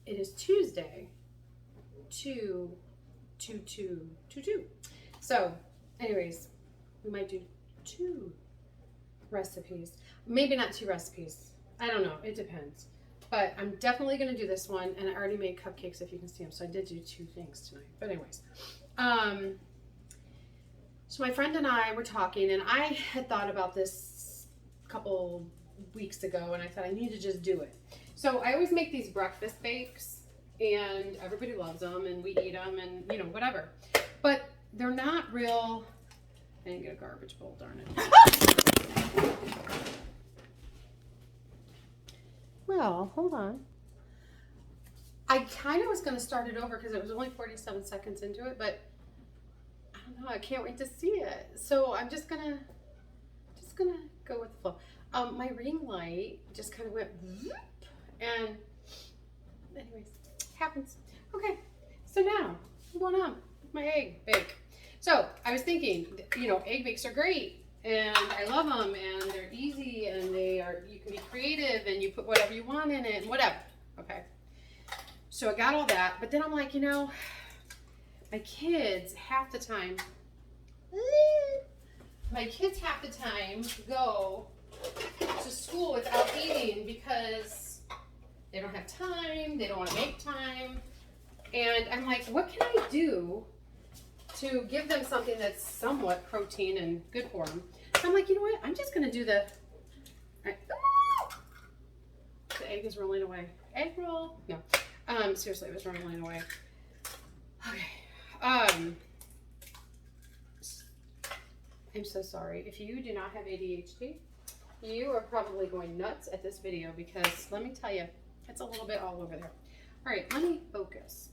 It is Tuesday, 2/2/2/2/2. So, anyways, we might do 2 recipes. Maybe not 2 recipes. I don't know. It depends. But I'm definitely going to do this one. And I already made cupcakes, if you can see them. So I did do 2 things tonight. But anyways. So my friend and I were talking. And I had thought about this a couple weeks ago. And I thought I need to just do it. So I always make these breakfast bakes. And everybody loves them. And we eat them. And, you know, whatever. But they're not real... I didn't get a garbage bowl, darn it. Well, hold on. I kind of was going to start it over because it was only 47 seconds into it, but I don't know. I can't wait to see it. So I'm just gonna go with the flow. My ring light just kind of went whoop, and anyways, happens. Okay, so now what's going on with my egg bake? So I was thinking, you know, egg bakes are great. And I love them, and they're easy, and you can be creative, and you put whatever you want in it, and whatever, okay? So I got all that, but then I'm like, you know, my kids half the time go to school without eating because they don't have time, they don't want to make time, and I'm like, what can I do to give them something that's somewhat protein and good for them? So I'm like, you know what? I'm just going to do the egg is rolling away. Egg roll? No. Seriously, it was rolling away. Okay. I'm so sorry. If you do not have ADHD, you are probably going nuts at this video because let me tell you, it's a little bit all over there. All right, let me focus.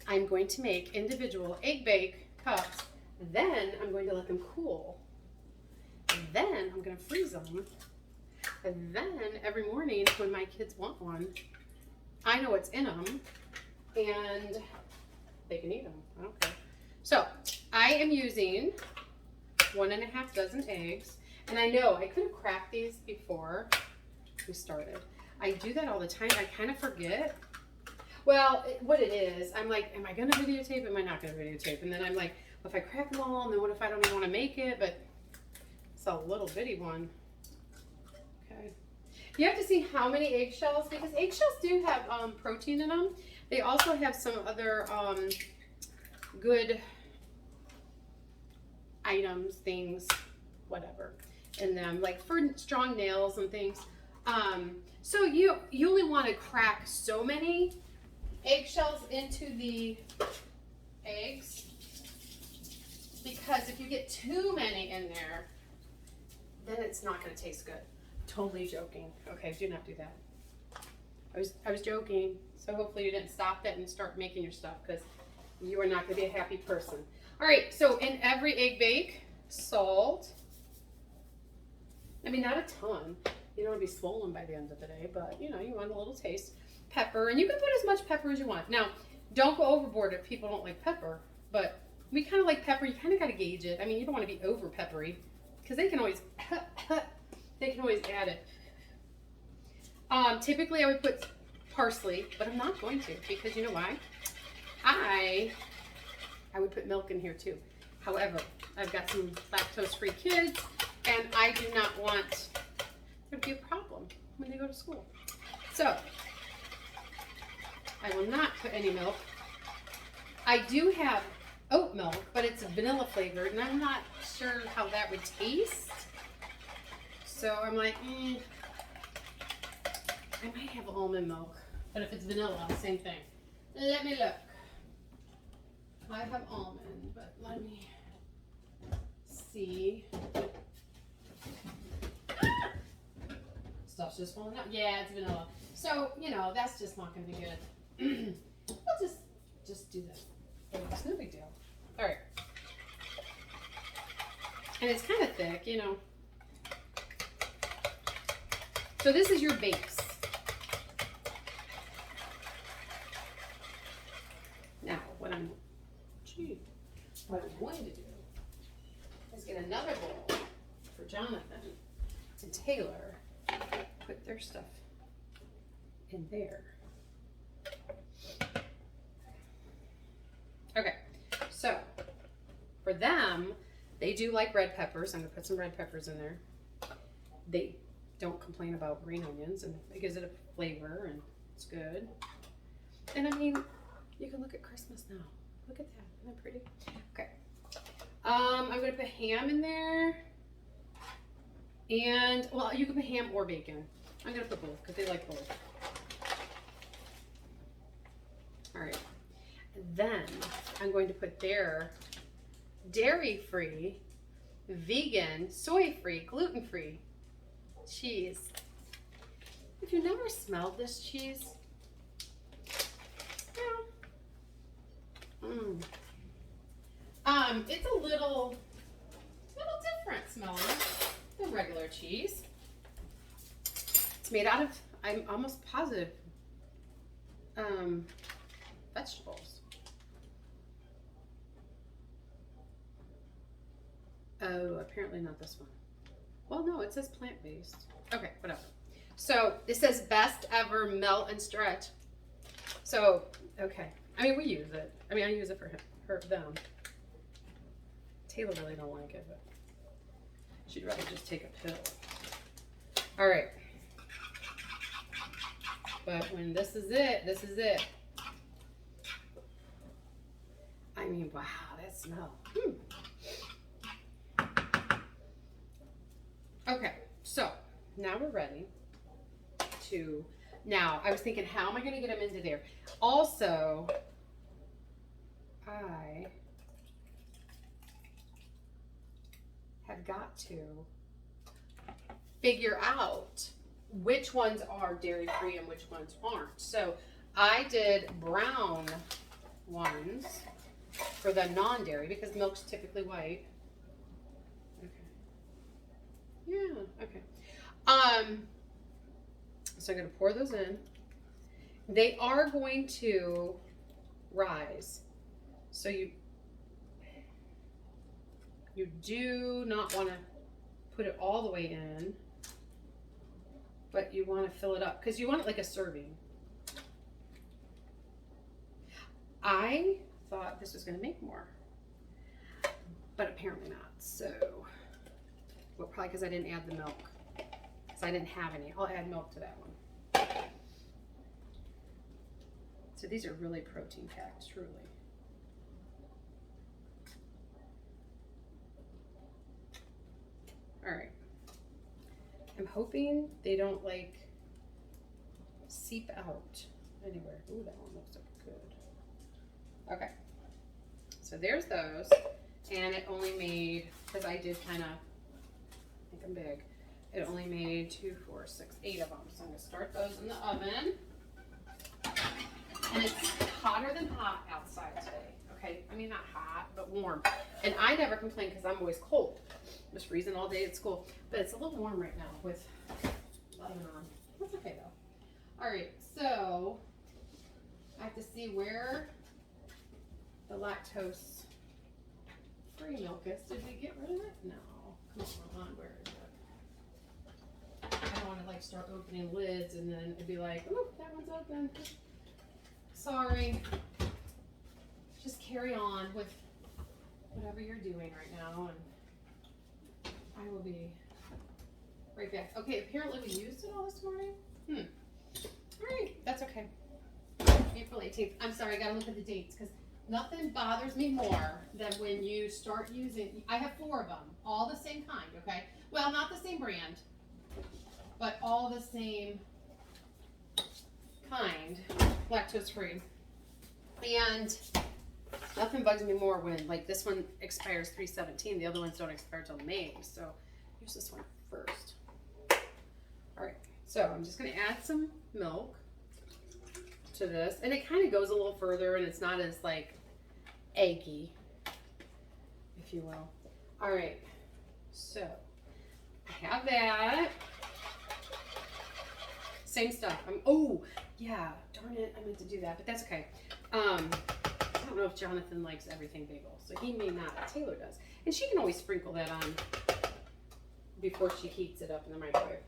I'm going to make individual egg bake cups. Then I'm going to let them cool. Then I'm going to freeze them. And then every morning when my kids want one, I know what's in them and they can eat them. I don't care. So I am using 1.5 dozen eggs. And I know I could have cracked these before we started. I do that all the time. I kind of forget. Well, what it is, I'm like, am I going to videotape? Am I not going to videotape? And then I'm like, well, if I crack them all, and then what if I don't even want to make it? But it's a little bitty one. Okay. You have to see how many eggshells, because eggshells do have protein in them. They also have some other good items, things, whatever, in them, like for strong nails and things. So you only want to crack so many eggshells into the eggs, because if you get too many in there, then it's not going to taste good. Totally joking. Okay, do not do that. I was joking, so hopefully you didn't stop that and start making your stuff, because you are not going to be a happy person. All right, so in every egg bake, salt. I mean, not a ton. You don't want to be swollen by the end of the day, but you know, you want a little taste. Pepper, and you can put as much pepper as you want. Now, don't go overboard if people don't like pepper, but we kind of like pepper. You kind of got to gauge it. I mean, you don't want to be over peppery, because they can always add it. Typically, I would put parsley, but I'm not going to, because you know why? I would put milk in here too. However, I've got some lactose-free kids, and I do not want there to be a problem when they go to school. So I will not put any milk. I do have oat milk, but it's vanilla flavored, and I'm not sure how that would taste. So I'm like, I might have almond milk, but if it's vanilla, same thing. Let me look. I have almond, but let me see. Stuff's just falling out. Yeah, it's vanilla. So, you know, that's just not going to be good. We'll just do this. It's no big deal. All right. And it's kind of thick, you know. So this is your bakes. Now, what I'm going to do is get another bowl for Jonathan and Taylor. Put their stuff in there. So for them, they do like red peppers. I'm gonna put some red peppers in there. They don't complain about green onions, and it gives it a flavor, and it's good. And I mean, you can look at Christmas now. Look at that, isn't that pretty? Okay. I'm gonna put ham in there. And, well, you can put ham or bacon. I'm gonna put both, because they like both. All right. And then I'm going to put their dairy-free, vegan, soy-free, gluten-free cheese. If you never smelled this cheese, it's a little different smelling than regular cheese. It's made out of, I'm almost positive, vegetables. Oh, apparently not this one. Well, no, it says plant-based. Okay, whatever. So it says best ever melt and stretch. So, okay. I mean, we use it. I mean, I use it for them. Taylor really don't like it, but she'd rather just take a pill. All right. But when this is it, this is it. I mean, wow, that smell. Okay, so now we're ready to, now I was thinking, how am I gonna get them into there? Also, I have got to figure out which ones are dairy free and which ones aren't. So I did brown ones for the non-dairy because milk's typically white. Okay. Yeah, okay. So I'm gonna pour those in. They are going to rise. So you do not want to put it all the way in, but you want to fill it up because you want it like a serving. I thought this was going to make more, but apparently not. So, well, probably because I didn't add the milk, because I didn't have any. I'll add milk to that one. So these are really protein packed, truly. All right. I'm hoping they don't like seep out anywhere. Ooh, that one looks good. Okay. So there's those. And it only made, because I did kind of, I think I'm big. It only made 2, 4, 6, 8 of them. So I'm going to start those in the oven. And it's hotter than hot outside today. Okay. I mean, not hot, but warm. And I never complain because I'm always cold. I was freezing all day at school. But it's a little warm right now with Lebanon. That's okay though. All right, so I have to see where the lactose free milk is. Did we get rid of it? No. Come on, where is it? I don't want to like start opening lids and then it'd be like, ooh, that one's open. Sorry. Just carry on with whatever you're doing right now, and I will be right back. Okay, apparently we used it all this morning. All right, that's okay. April 18th. I'm sorry, I gotta look at the dates because nothing bothers me more than when you start using, I have 4 of them, all the same kind, okay? Well, not the same brand, but all the same kind, lactose free. And nothing bugs me more when, like, this one expires 3/17, the other ones don't expire till May, so use this one first. All right, so I'm just gonna add some milk to this, and it kind of goes a little further, and it's not as, like, eggy, if you will. All right, so I have that. Same stuff. Oh, yeah, darn it, I meant to do that, but that's okay. I don't know if Jonathan likes everything bagel, so he may not. Taylor does. And she can always sprinkle that on before she heats it up in the microwave.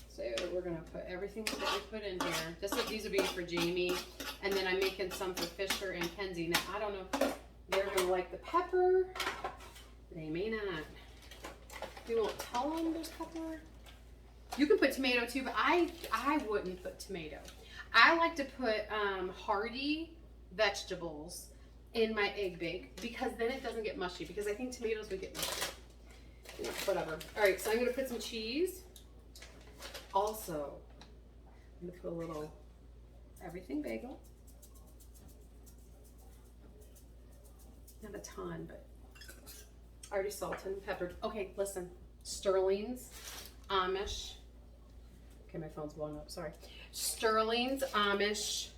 So we're going to put everything that we put in here. These will be for Jamie, and then I'm making some for Fisher and Kenzie. Now, I don't know They're going to like the pepper. They may not. We won't tell them there's pepper. You can put tomato too, but I wouldn't put tomato. I like to put hearty vegetables in my egg bake because then it doesn't get mushy, because I think tomatoes would get mushy. Yeah, whatever. All right, so I'm going to put some cheese. Also, I'm going to put a little everything bagel. Not a ton, but I already salted and peppered. Okay, listen. Sterling's Amish. Okay, my phone's blowing up. Sorry. Sterling's Amish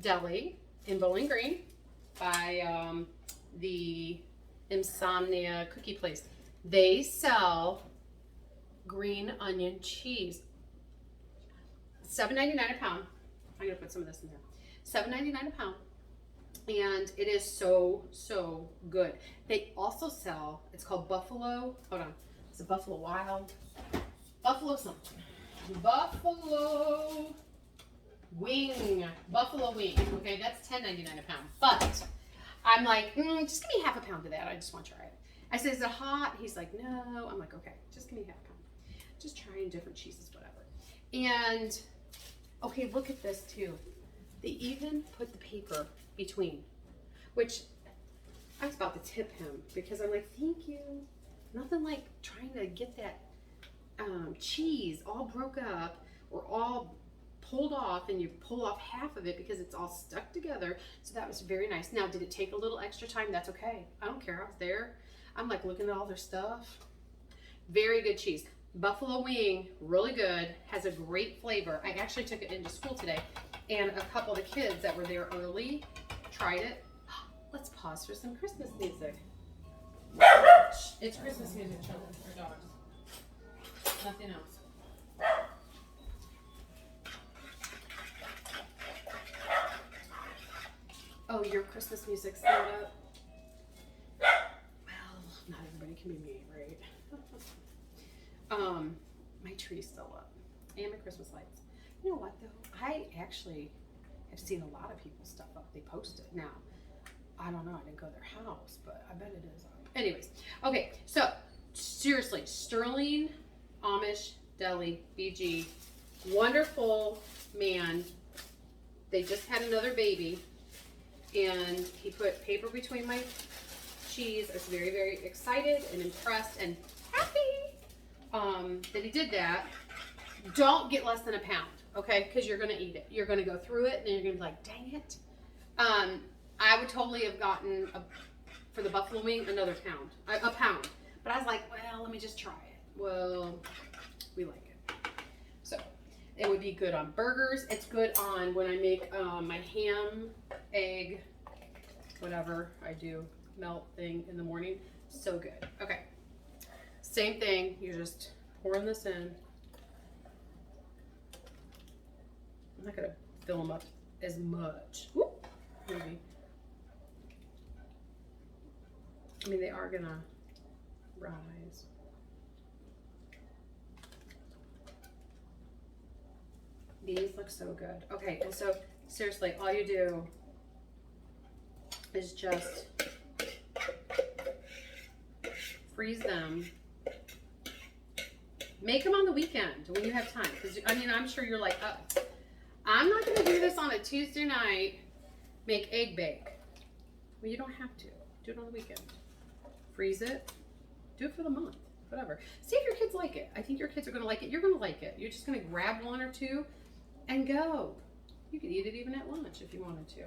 Deli in Bowling Green by the Insomnia Cookie Place. They sell green onion cheese. $7.99 a pound. I'm gonna put some of this in there. $7.99 a pound. And it is so, so good. They also sell, it's called Buffalo, hold on, it's a Buffalo Wild, Buffalo something. Buffalo Wing, okay, that's $10.99 a pound. But I'm like, just give me half a pound of that, I just want to try it. I said, is it hot? He's like, no. I'm like, okay, just give me half a pound. Just trying different cheeses, whatever. And, okay, look at this too. They even put the paper between, which I was about to tip him because I'm like, thank you. Nothing like trying to get that cheese all broke up or all pulled off, and you pull off half of it because it's all stuck together. So that was very nice. Now, did it take a little extra time? That's okay. I don't care. I was there. I'm like looking at all their stuff. Very good cheese. Buffalo Wing, really good. Has a great flavor. I actually took it into school today, and a couple of the kids that were there early tried it. Let's pause for some Christmas music. It's Christmas music, children, or dogs. Nothing else. Oh, your Christmas music's set up? Well, not everybody can be me, right? My tree's still up. And my Christmas lights. You know what, though? I actually have seen a lot of people's stuff up. They post it. Now, I don't know. I didn't go to their house, but I bet it is up. Anyways, okay. So, seriously, Sterling Amish Deli, BG. Wonderful man. They just had another baby. And he put paper between my cheese. I was very, very excited and impressed and happy that he did that. Don't get less than a pound, okay? Because you're going to eat it. You're going to go through it, and then you're going to be like, dang it. I would totally have gotten, for the buffalo wing, another pound. A pound. But I was like, well, let me just try it. Well, we like it. So, it would be good on burgers. It's good on when I make my ham, egg, whatever I do, melt thing in the morning. So good. Okay. Same thing. You're just pouring this in. I'm not going to fill them up as much. Whoop, maybe. I mean, they are going to rise. These look so good. Okay, and so seriously, all you do is just freeze them. Make them on the weekend when you have time. Because, I mean, I'm sure you're like, I'm not going to do this on a Tuesday night, make egg bake. Well, you don't have to. Do it on the weekend. Freeze it. Do it for the month. Whatever. See if your kids like it. I think your kids are going to like it. You're going to like it. You're just going to grab one or two and go. You could eat it even at lunch if you wanted to.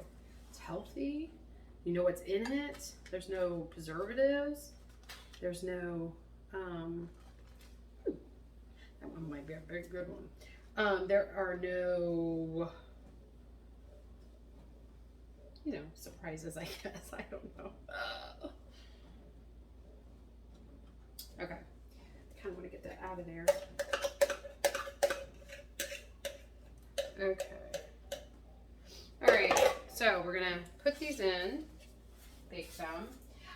It's healthy. You know what's in it. There's no preservatives. There's no, that one might be a very good one. There are no, you know, surprises, I guess. I don't know. Okay. I kind of want to get that out of there. Okay. All right. So we're going to put these in, bake them.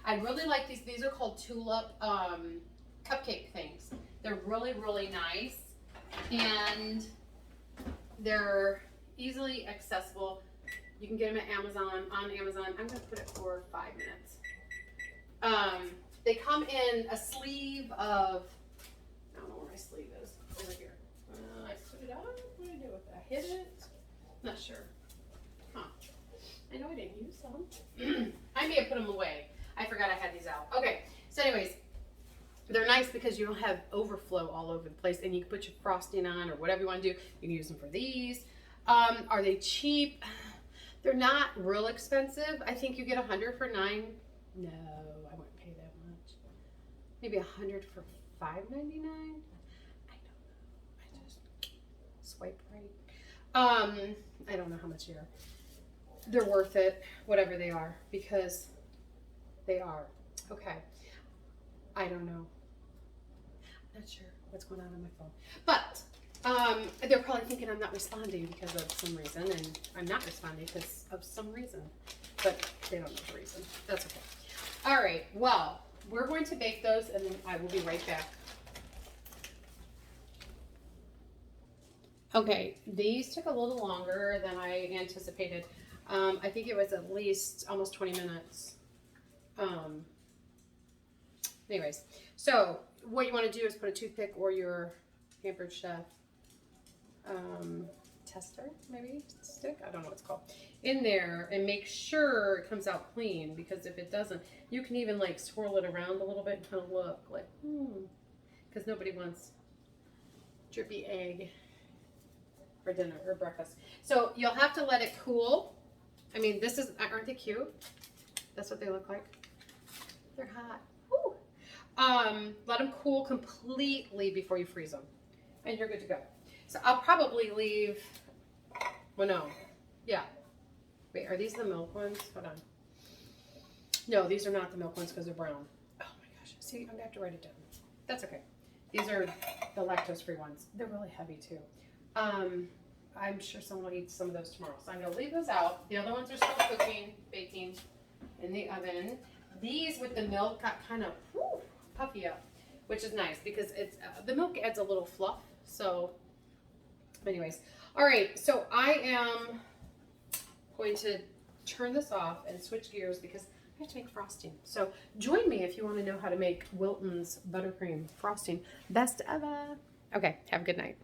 I really like these. These are called tulip cupcake things. They're really, really nice. And they're easily accessible. You can get them at Amazon, on Amazon. I'm going to put it for 5 minutes. They come in a sleeve of, I don't know where my sleeve is. Over here. I put it out. What did I do with that? I hid it? Not sure. Huh. I know I didn't use some. I may have put them away. I forgot I had these out. Okay. So anyways, they're nice because you don't have overflow all over the place, and you can put your frosting on or whatever you want to do. You can use them for these. Are they cheap? They're not real expensive. I think you get 100 for $9. No, I wouldn't pay that much. Maybe 100 for $5.99. I don't know. I just swipe right. I don't know how much they are. They're worth it, whatever they are, because they are. Okay. I don't know. I'm not sure what's going on my phone. But they're probably thinking I'm not responding because of some reason, and I'm not responding because of some reason. But they don't know the reason. That's okay. All right. Well, we're going to bake those, and then I will be right back. Okay, these took a little longer than I anticipated. I think it was at least almost 20 minutes. Anyways, so what you want to do is put a toothpick or your Pampered Chef tester, maybe stick, I don't know what it's called, in there, and make sure it comes out clean, because if it doesn't, you can even like swirl it around a little bit and kind of look like, because nobody wants drippy egg for dinner or breakfast. So you'll have to let it cool. I mean, this is, aren't they cute? That's what they look like. They're hot. Woo. Let them cool completely before you freeze them, and you're good to go. So I'll probably leave, well, no, yeah. Wait, are these the milk ones? Hold on. No, these are not the milk ones because they're brown. Oh my gosh. See, I'm gonna have to write it down. That's okay. These are the lactose-free ones. They're really heavy too. I'm sure someone will eat some of those tomorrow. So I'm gonna leave those out. The other ones are still cooking, baking in the oven. These with the milk got kind of puffy up, which is nice because it's the milk adds a little fluff. So anyways, all right, so I am going to turn this off and switch gears because I have to make frosting. So join me if you want to know how to make Wilton's buttercream frosting. Best ever. Okay, have a good night.